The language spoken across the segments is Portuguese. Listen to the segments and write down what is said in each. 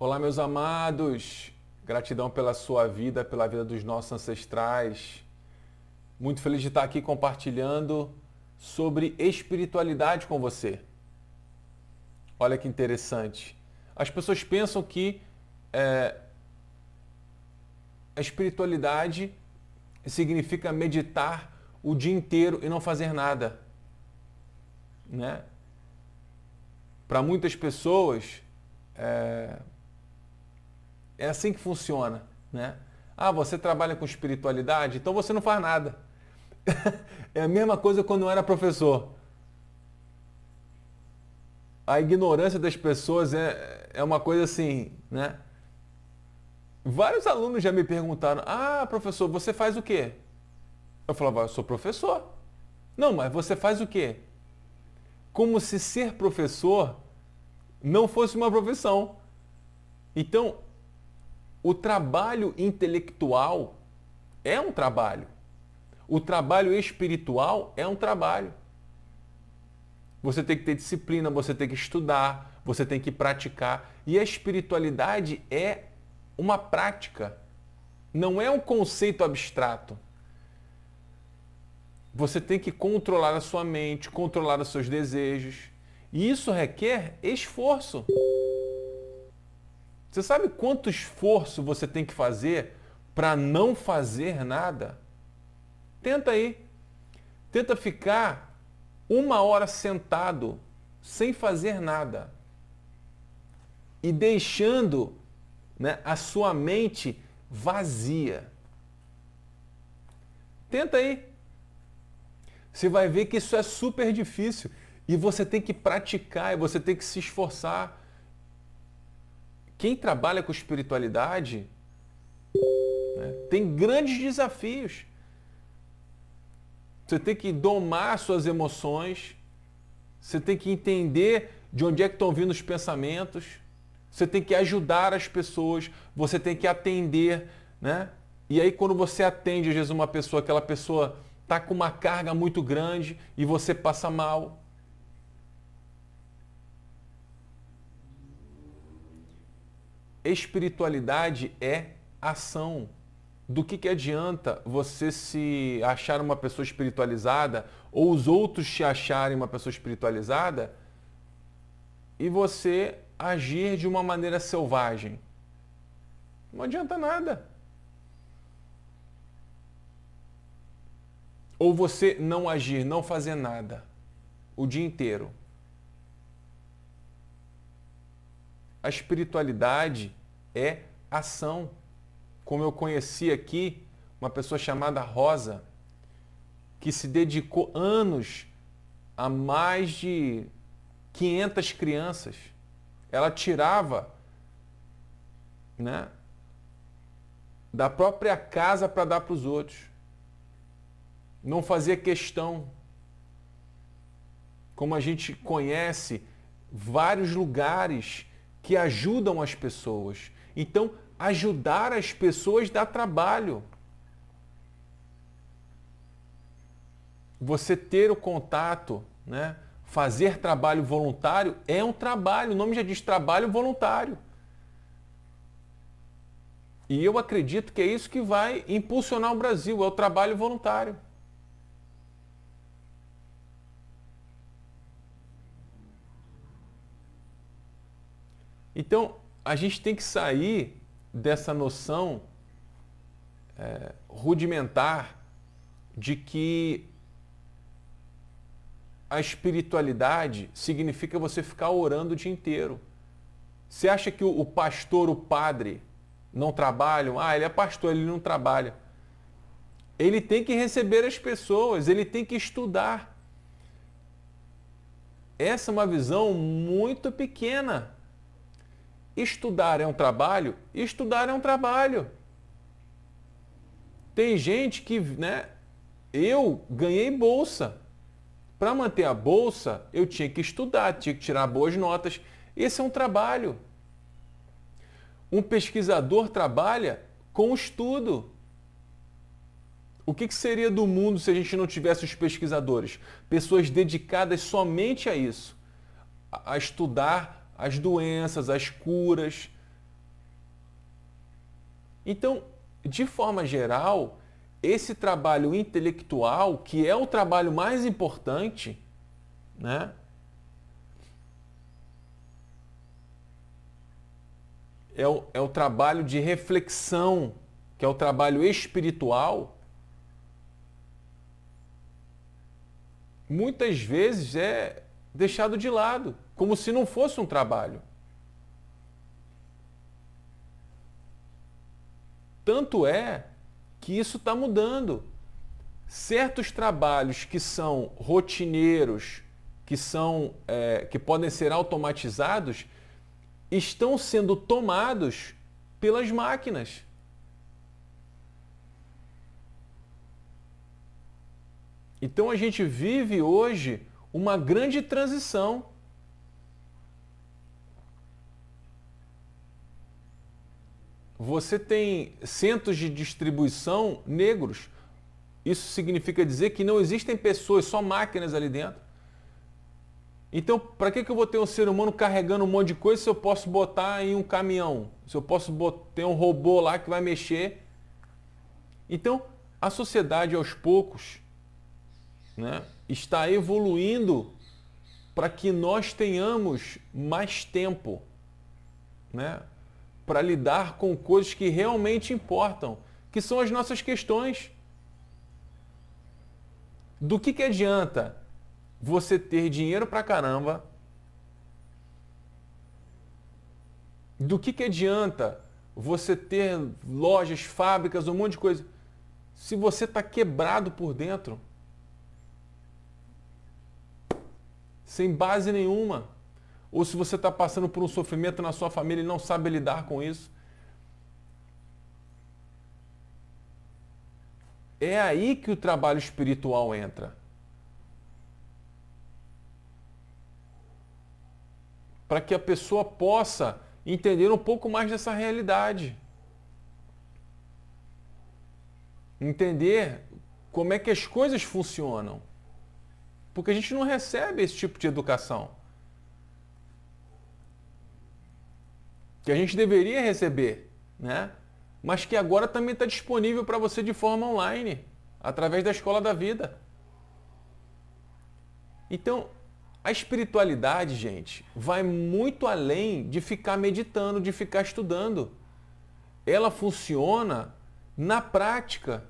Olá, meus amados. Gratidão pela sua vida, pela vida dos nossos ancestrais. Muito feliz de estar aqui compartilhando sobre espiritualidade com você. Olha que interessante. As pessoas pensam que a espiritualidade significa meditar o dia inteiro e não fazer nada, né? Para muitas pessoas é assim que funciona, né? Ah, você trabalha com espiritualidade, então você não faz nada. É a mesma coisa quando eu era professor. A ignorância das pessoas é uma coisa assim, né? Vários alunos já me perguntaram: ah, professor, você faz o quê? Eu falava: eu sou professor. Não, mas você faz o quê? Como se ser professor não fosse uma profissão. Então, o trabalho intelectual é um trabalho. O trabalho espiritual é um trabalho. Você tem que ter disciplina, você tem que estudar, você tem que praticar. E a espiritualidade é uma prática, não é um conceito abstrato. Você tem que controlar a sua mente, controlar os seus desejos. E isso requer esforço. Você sabe quanto esforço você tem que fazer para não fazer nada? Tenta aí. Tenta ficar 1 hora sentado, sem fazer nada. E deixando, né, a sua mente vazia. Tenta aí. Você vai ver que isso é super difícil. E você tem que praticar, e você tem que se esforçar. Quem trabalha com espiritualidade, né, tem grandes desafios. Você tem que domar suas emoções, você tem que entender de onde é que estão vindo os pensamentos, você tem que ajudar as pessoas, você tem que atender, né? E aí quando você atende, às vezes, uma pessoa, aquela pessoa está com uma carga muito grande e você passa mal. Espiritualidade é ação. Do que adianta você se achar uma pessoa espiritualizada ou os outros te acharem uma pessoa espiritualizada e você agir de uma maneira selvagem? Não adianta nada. Ou você não agir, não fazer nada o dia inteiro. A espiritualidade é ação. Como eu conheci aqui uma pessoa chamada Rosa, que se dedicou anos a mais de 500 crianças. Ela tirava, né, da própria casa para dar para os outros. Não fazia questão. Como a gente conhece vários lugares que ajudam as pessoas. Então, ajudar as pessoas dá trabalho. Você ter o contato, né? Fazer trabalho voluntário é um trabalho. O nome já diz trabalho voluntário. E eu acredito que é isso que vai impulsionar o Brasil, é o trabalho voluntário. Então, a gente tem que sair dessa noção rudimentar de que a espiritualidade significa você ficar orando o dia inteiro. Você acha que o pastor, o padre, não trabalham? Ah, ele é pastor, ele não trabalha. Ele tem que receber as pessoas, ele tem que estudar. Essa é uma visão muito pequena. Estudar é um trabalho? Estudar é um trabalho. Tem gente que, né, eu ganhei bolsa. Para manter a bolsa, eu tinha que estudar, tinha que tirar boas notas. Esse é um trabalho. Um pesquisador trabalha com estudo. O que seria do mundo se a gente não tivesse os pesquisadores? Pessoas dedicadas somente a isso. A estudar as doenças, as curas, Então, de forma geral, esse trabalho intelectual, que é o trabalho mais importante, né? É o trabalho de reflexão, que é o trabalho espiritual, muitas vezes é deixado de lado, como se não fosse um trabalho. Tanto é que isso está mudando. Certos trabalhos que são rotineiros, que podem ser automatizados, estão sendo tomados pelas máquinas. Então a gente vive hoje uma grande transição. Você tem centros de distribuição negros. Isso significa dizer que não existem pessoas, só máquinas ali dentro. Então, para que eu vou ter um ser humano carregando um monte de coisa se eu posso botar em um caminhão? Se eu posso ter um robô lá que vai mexer? Então, a sociedade aos poucos, né, está evoluindo para que nós tenhamos mais tempo, né, para lidar com coisas que realmente importam, que são as nossas questões. Do que adianta você ter dinheiro pra caramba? Do que adianta você ter lojas, fábricas, um monte de coisa, se você está quebrado por dentro? Sem base nenhuma. Ou se você está passando por um sofrimento na sua família e não sabe lidar com isso. É aí que o trabalho espiritual entra. Para que a pessoa possa entender um pouco mais dessa realidade. Entender como é que as coisas funcionam. Porque a gente não recebe esse tipo de educação. Que a gente deveria receber, né? Mas que agora também está disponível para você de forma online, através da Escola da Vida. Então, a espiritualidade, gente, vai muito além de ficar meditando, de ficar estudando. Ela funciona na prática.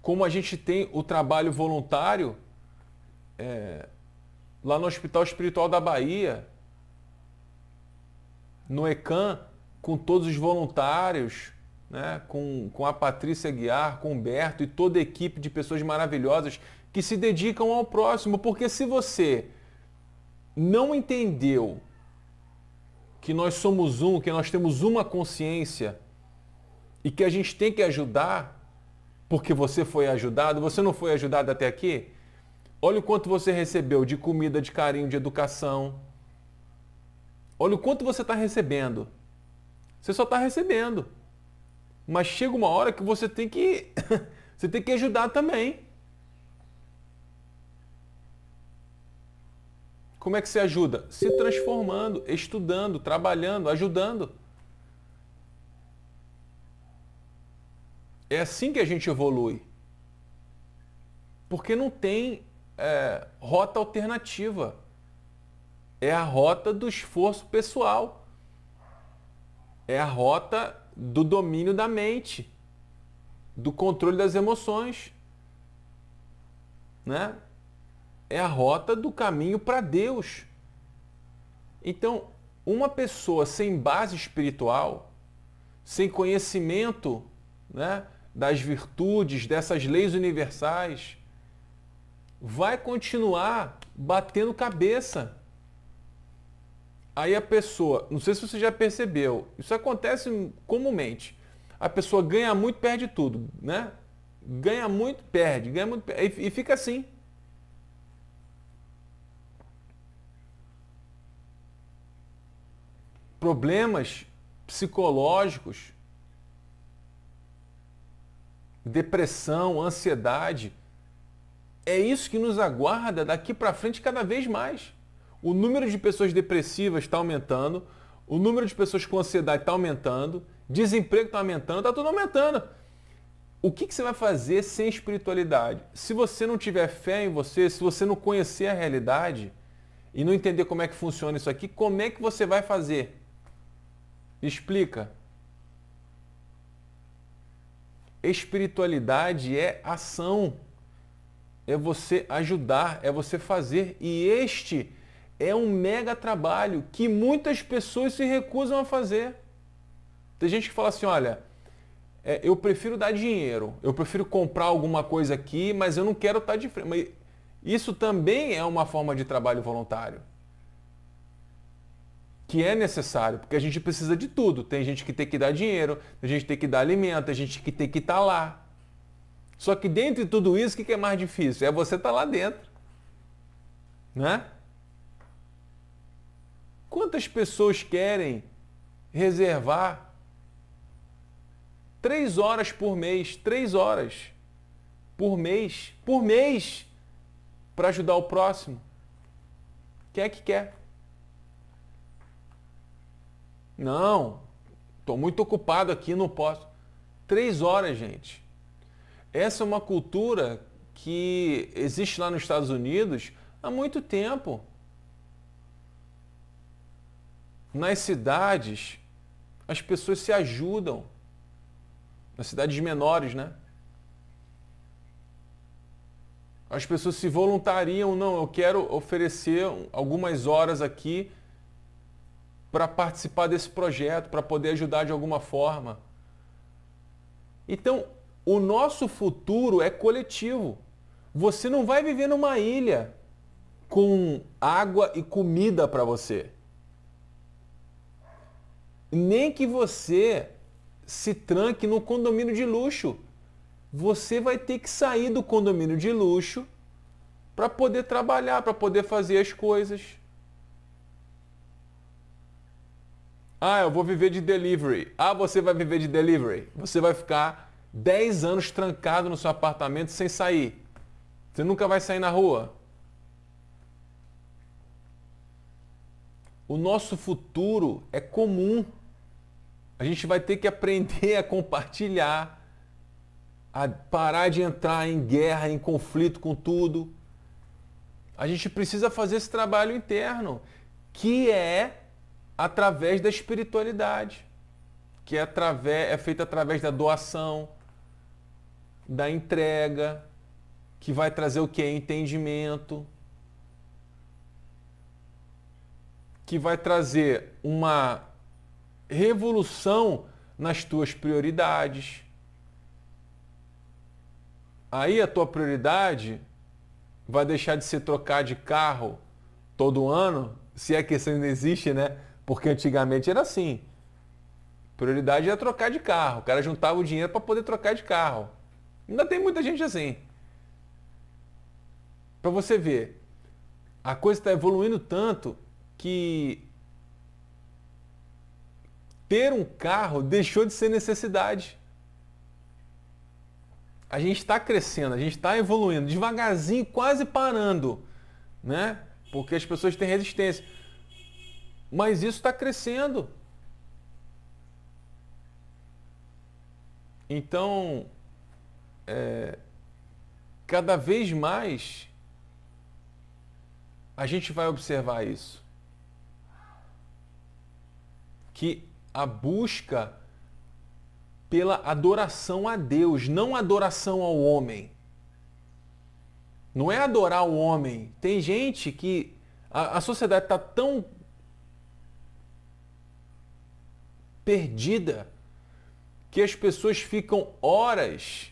Como a gente tem o trabalho voluntário lá no Hospital Espiritual da Bahia, no ECAM, com todos os voluntários, né? com a Patrícia Guiar, com o Humberto e toda a equipe de pessoas maravilhosas que se dedicam ao próximo. Porque se você não entendeu que nós somos um, que nós temos uma consciência e que a gente tem que ajudar, porque você foi ajudado, você não foi ajudado até aqui? Olha o quanto você recebeu de comida, de carinho, de educação. Olha o quanto você está recebendo. Você só está recebendo. Mas chega uma hora que você tem que você tem que ajudar também. Como é que você ajuda? Se transformando, estudando, trabalhando, ajudando. É assim que a gente evolui. Porque não tem rota alternativa. É a rota do esforço pessoal. É a rota do domínio da mente, do controle das emoções, né? É a rota do caminho para Deus. Então, uma pessoa sem base espiritual, sem conhecimento, né, das virtudes, dessas leis universais, vai continuar batendo cabeça. Aí a pessoa, não sei se você já percebeu, isso acontece comumente. A pessoa ganha muito, perde tudo, né? Ganha muito, perde, e fica assim. Problemas psicológicos, depressão, ansiedade, é isso que nos aguarda daqui para frente cada vez mais. O número de pessoas depressivas está aumentando, o número de pessoas com ansiedade está aumentando, Desemprego está aumentando, está tudo aumentando. O que você vai fazer sem espiritualidade? Se você não tiver fé em você, se você não conhecer a realidade e não entender como é que funciona isso aqui, como é que você vai fazer? Explica. Espiritualidade é ação, é você ajudar, é você fazer. E este é um mega trabalho que muitas pessoas se recusam a fazer. Tem gente que fala assim, olha, eu prefiro dar dinheiro, eu prefiro comprar alguma coisa aqui, mas eu não quero estar de frente. Mas isso também é uma forma de trabalho voluntário. Que é necessário, porque a gente precisa de tudo. Tem gente que tem que dar dinheiro, tem gente que tem que dar alimento, tem gente que tem que estar lá. Só que dentro de tudo isso, o que é mais difícil? É você estar lá dentro. Né? Quantas pessoas querem reservar 3 horas por mês, 3 horas por mês, para ajudar o próximo? Quem é que quer? Não, estou muito ocupado aqui, não posso. 3 horas, gente. Essa é uma cultura que existe lá nos Estados Unidos há muito tempo. Nas cidades, as pessoas se ajudam. Nas cidades menores, né? As pessoas se voluntariam, não, eu quero oferecer algumas horas aqui para participar desse projeto, para poder ajudar de alguma forma. Então, o nosso futuro é coletivo. Você não vai viver numa ilha com água e comida para você. Nem que você se tranque no condomínio de luxo. Você vai ter que sair do condomínio de luxo para poder trabalhar, para poder fazer as coisas. Ah, eu vou viver de delivery. Ah, você vai viver de delivery. Você vai ficar 10 anos trancado no seu apartamento sem sair. Você nunca vai sair na rua. O nosso futuro é comum. A gente vai ter que aprender a compartilhar, a parar de entrar em guerra, em conflito com tudo. A gente precisa fazer esse trabalho interno, que é através da espiritualidade, que é feito através da doação, da entrega, que vai trazer o que é entendimento, que vai trazer uma revolução nas tuas prioridades. Aí a tua prioridade vai deixar de ser trocar de carro todo ano, se é que isso ainda existe, né? Porque antigamente era assim. Prioridade era trocar de carro. O cara juntava o dinheiro para poder trocar de carro. Ainda tem muita gente assim. Para você ver, a coisa está evoluindo tanto que ter um carro deixou de ser necessidade. A gente está crescendo, a gente está evoluindo, devagarzinho, quase parando, né? Porque as pessoas têm resistência. Mas isso está crescendo. Então, cada vez mais a gente vai observar isso. Que a busca pela adoração a Deus, não adoração ao homem. Não é adorar o homem. Tem gente que a sociedade está tão perdida que as pessoas ficam horas,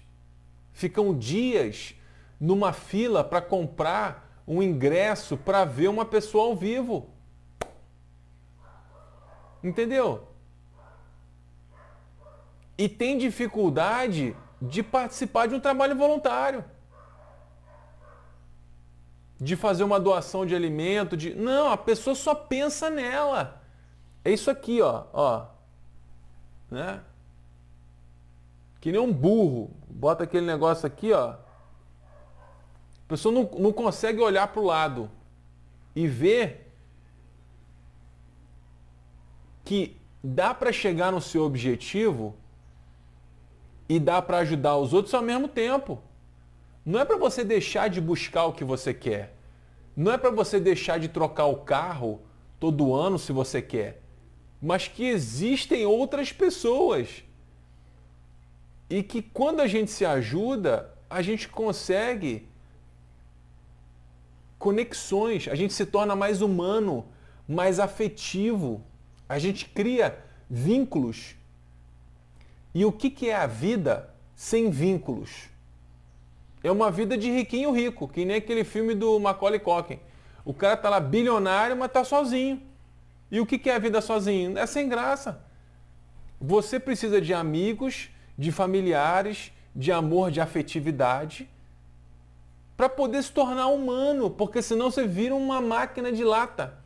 ficam dias numa fila para comprar um ingresso para ver uma pessoa ao vivo. Entendeu? E tem dificuldade de participar de um trabalho voluntário. De fazer uma doação de alimento, Não, a pessoa só pensa nela. É isso aqui, ó. Né? Que nem um burro. Bota aquele negócio aqui, ó. A pessoa não consegue olhar para o lado e ver que dá para chegar no seu objetivo e dá para ajudar os outros ao mesmo tempo. Não é para você deixar de buscar o que você quer. Não é para você deixar de trocar o carro todo ano se você quer. Mas que existem outras pessoas. E que quando a gente se ajuda, a gente consegue conexões, a gente se torna mais humano, mais afetivo, a gente cria vínculos. E o que é a vida sem vínculos? É uma vida de riquinho rico, que nem aquele filme do Macaulay Culkin. O cara tá lá bilionário, mas tá sozinho. E o que é a vida sozinho? É sem graça. Você precisa de amigos, de familiares, de amor, de afetividade, para poder se tornar humano, porque senão você vira uma máquina de lata.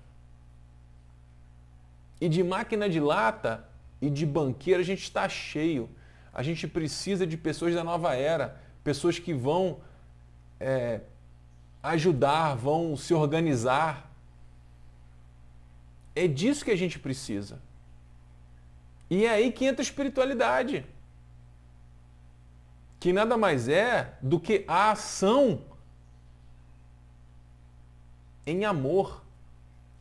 E de máquina de lata e de banqueiro a gente está cheio. A gente precisa de pessoas da nova era, pessoas que vão ajudar, vão se organizar. É disso que a gente precisa. E é aí que entra a espiritualidade, que nada mais é do que a ação em amor.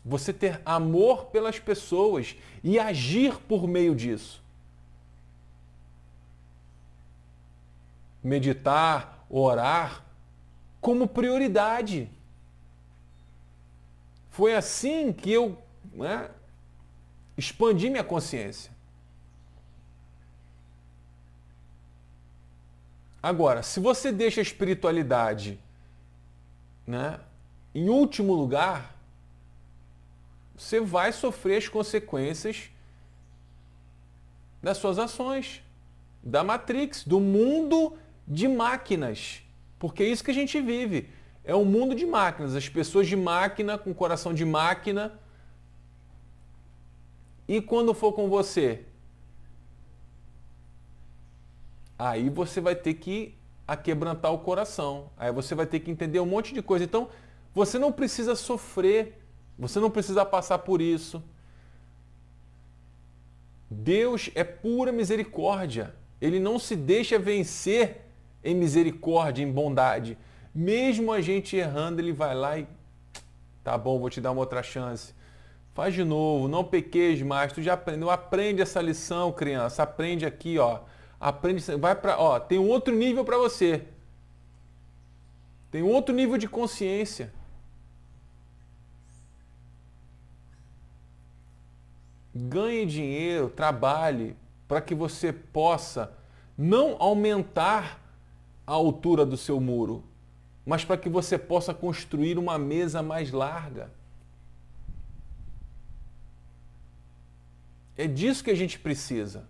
Você ter amor pelas pessoas e agir por meio disso. Meditar, orar, como prioridade. Foi assim que eu expandi minha consciência. Agora, se você deixa a espiritualidade, em último lugar, você vai sofrer as consequências das suas ações, da Matrix, do mundo de máquinas. Porque é isso que a gente vive. É um mundo de máquinas. As pessoas de máquina, com coração de máquina. E quando for com você? Aí você vai ter que aquebrantar o coração. Aí você vai ter que entender um monte de coisa. Então, você não precisa sofrer. Você não precisa passar por isso. Deus é pura misericórdia. Ele não se deixa vencer em misericórdia, em bondade. Mesmo a gente errando, ele vai lá e... Tá bom, vou te dar uma outra chance. Faz de novo, não pequeis mais. Tu já aprendeu. Aprende essa lição, criança. Aprende aqui, ó. Aprende, vai para, ó, tem um outro nível para você. Tem um outro nível de consciência. Ganhe dinheiro, trabalhe para que você possa não aumentar a altura do seu muro, mas para que você possa construir uma mesa mais larga. É disso que a gente precisa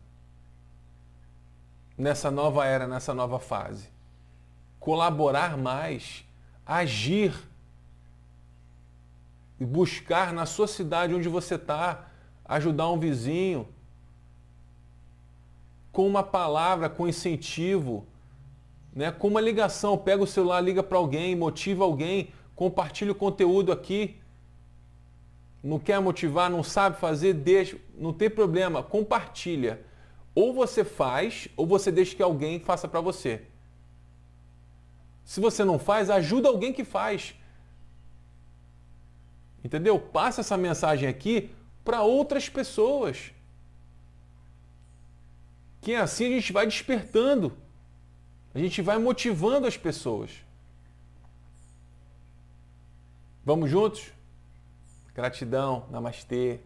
nessa nova era, nessa nova fase. Colaborar mais, agir e buscar na sua cidade onde você está, ajudar um vizinho com uma palavra, com incentivo, com uma ligação. Pega o celular, liga para alguém, motiva alguém, compartilha o conteúdo aqui. Não quer motivar, não sabe fazer, deixa, não tem problema, compartilha. Ou você faz, ou você deixa que alguém faça para você. Se você não faz, ajuda alguém que faz. Entendeu? Passa essa mensagem aqui para outras pessoas. Que assim a gente vai despertando. A gente vai motivando as pessoas. Vamos juntos? Gratidão. Namastê.